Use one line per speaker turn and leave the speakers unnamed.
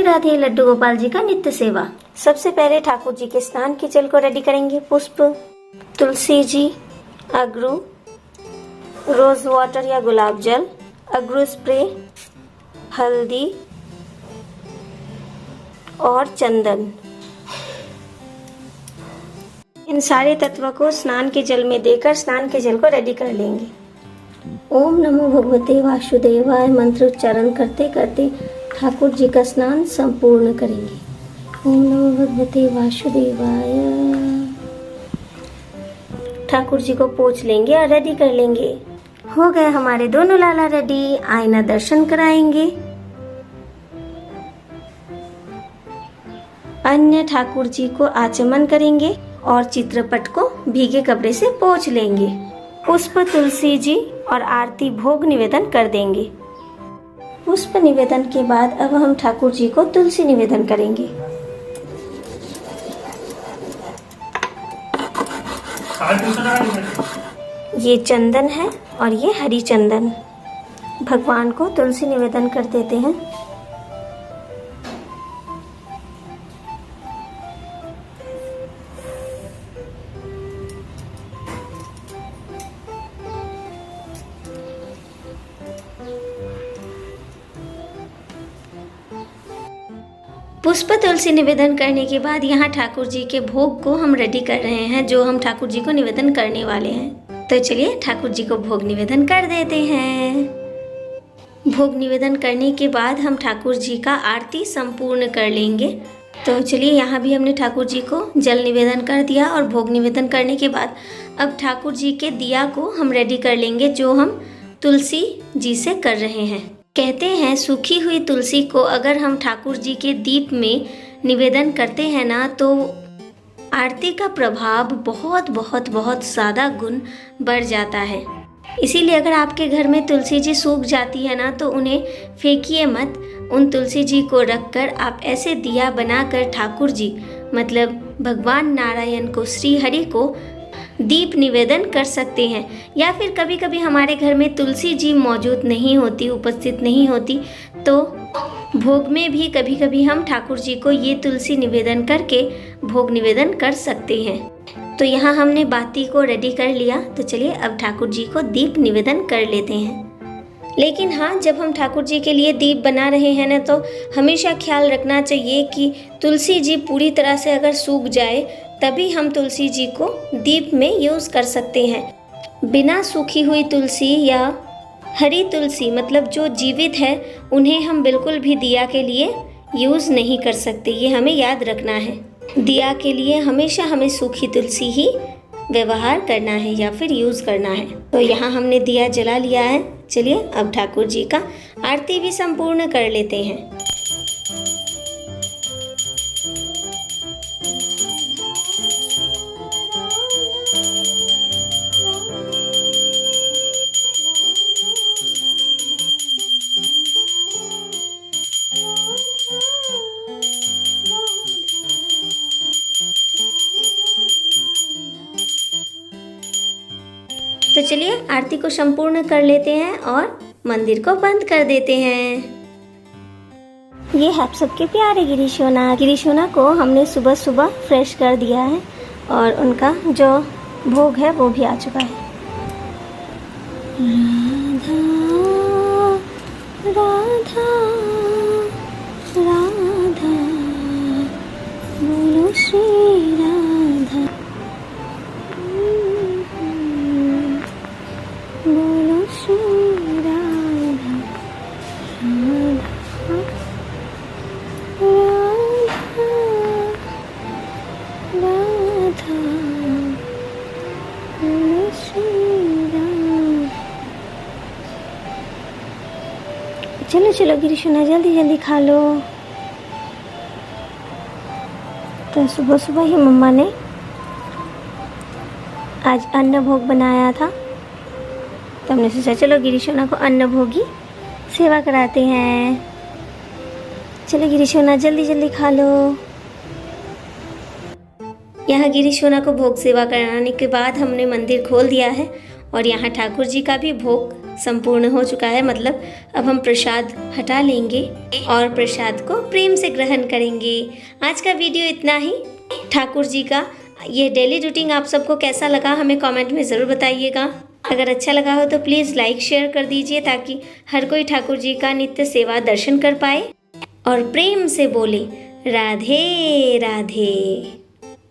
राधे लड्डू गोपाल जी का नित्य सेवा। सबसे पहले ठाकुर जी के स्नान के जल को रेडी करेंगे। पुष्प, तुलसी जी, अगरू, रोज वाटर या गुलाब जल, अगरू स्प्रे, हल्दी और चंदन। इन सारे तत्वों को स्नान के जल में देकर स्नान के जल को रेडी कर लेंगे। ओम नमो भगवते वासुदेवाय मंत्र उच्चारण करते करते ठाकुर जी का स्नान संपूर्ण करेंगे। ओम नमो भगवते वासुदेवाय। ठाकुर जी को पोंछ लेंगे और रेडी कर लेंगे। हो गए हमारे दोनों लाला रेडी। आईना दर्शन कराएंगे। अन्य ठाकुर जी को आचमन करेंगे और चित्रपट को भीगे कपड़े से पोंछ लेंगे। पुष्प, तुलसी जी और आरती भोग निवेदन कर देंगे। पुष्प निवेदन के बाद अब हम ठाकुर जी को तुलसी निवेदन करेंगे। ये चंदन है और ये हरी चंदन। भगवान को तुलसी निवेदन कर देते हैं। पुष्प तुलसी निवेदन करने के बाद यहाँ ठाकुर जी के भोग को हम रेडी कर रहे हैं, जो हम ठाकुर जी को निवेदन करने वाले हैं। तो चलिए ठाकुर जी को भोग निवेदन कर देते हैं। भोग निवेदन करने के बाद हम ठाकुर जी का आरती संपूर्ण कर लेंगे। तो चलिए यहाँ भी हमने ठाकुर जी को जल निवेदन कर दिया और भोग निवेदन करने के बाद अब ठाकुर जी के दिया को हम रेडी कर लेंगे, जो हम तुलसी जी से कर रहे हैं। कहते हैं सूखी हुई तुलसी को अगर हम ठाकुर जी के दीप में निवेदन करते हैं ना, तो आरती का प्रभाव बहुत बहुत बहुत ज़्यादा गुण बढ़ जाता है। इसीलिए अगर आपके घर में तुलसी जी सूख जाती है ना, तो उन्हें फेंकिए मत। उन तुलसी जी को रखकर आप ऐसे दिया बनाकर ठाकुर जी मतलब भगवान नारायण को, श्री हरि को दीप निवेदन कर सकते हैं। या फिर कभी कभी हमारे घर में तुलसी जी मौजूद नहीं होती, उपस्थित नहीं होती, तो भोग में भी कभी कभी हम ठाकुर जी को ये तुलसी निवेदन करके भोग निवेदन कर सकते हैं। तो यहाँ हमने बाती को रेडी कर लिया। तो चलिए अब ठाकुर जी को दीप निवेदन कर लेते हैं। लेकिन हाँ, जब हम ठाकुर जी के लिए दीप बना रहे हैं ना, तो हमेशा ख्याल रखना चाहिए कि तुलसी जी पूरी तरह से अगर सूख जाए तभी हम तुलसी जी को दीप में यूज़ कर सकते हैं। बिना सूखी हुई तुलसी या हरी तुलसी मतलब जो जीवित है, उन्हें हम बिल्कुल भी दिया के लिए यूज़ नहीं कर सकते। ये हमें याद रखना है। दिया के लिए हमेशा हमें सूखी तुलसी ही व्यवहार करना है या फिर यूज़ करना है। तो यहाँ हमने दिया जला लिया है। चलिए अब ठाकुर जी का आरती भी संपूर्ण कर लेते हैं। तो चलिए आरती को संपूर्ण कर लेते हैं और मंदिर को बंद कर देते हैं। ये है आप सबके प्यारे गिरीशोना। गिरीशोना को हमने सुबह सुबह फ्रेश कर दिया है और उनका जो भोग है वो भी आ चुका है। राधा राधा राधा बोलो श्री राधा, बोलो श्री राधा राधा राधा बोलो श्री राधा। चलो चलो गिरीशोना, जल्दी जल्दी खा लो। तो सुबह सुबह ही मम्मा ने आज अन्न भोग बनाया था, तो हमने सोचा चलो गिरीशोना को अन्न भोगी सेवा कराते हैं। चलो गिरीशोना जल्दी जल्दी खा लो। यहाँ गिरीशोना को भोग सेवा कराने के बाद हमने मंदिर खोल दिया है और यहाँ ठाकुर जी का भी भोग संपूर्ण हो चुका है, मतलब अब हम प्रसाद हटा लेंगे और प्रसाद को प्रेम से ग्रहण करेंगे। आज का वीडियो इतना ही। ठाकुर जी का ये डेली रूटीन आप सबको कैसा लगा हमें कमेंट में ज़रूर बताइएगा। अगर अच्छा लगा हो तो प्लीज़ लाइक शेयर कर दीजिए ताकि हर कोई ठाकुर जी का नित्य सेवा दर्शन कर पाए और प्रेम से बोले राधे राधे।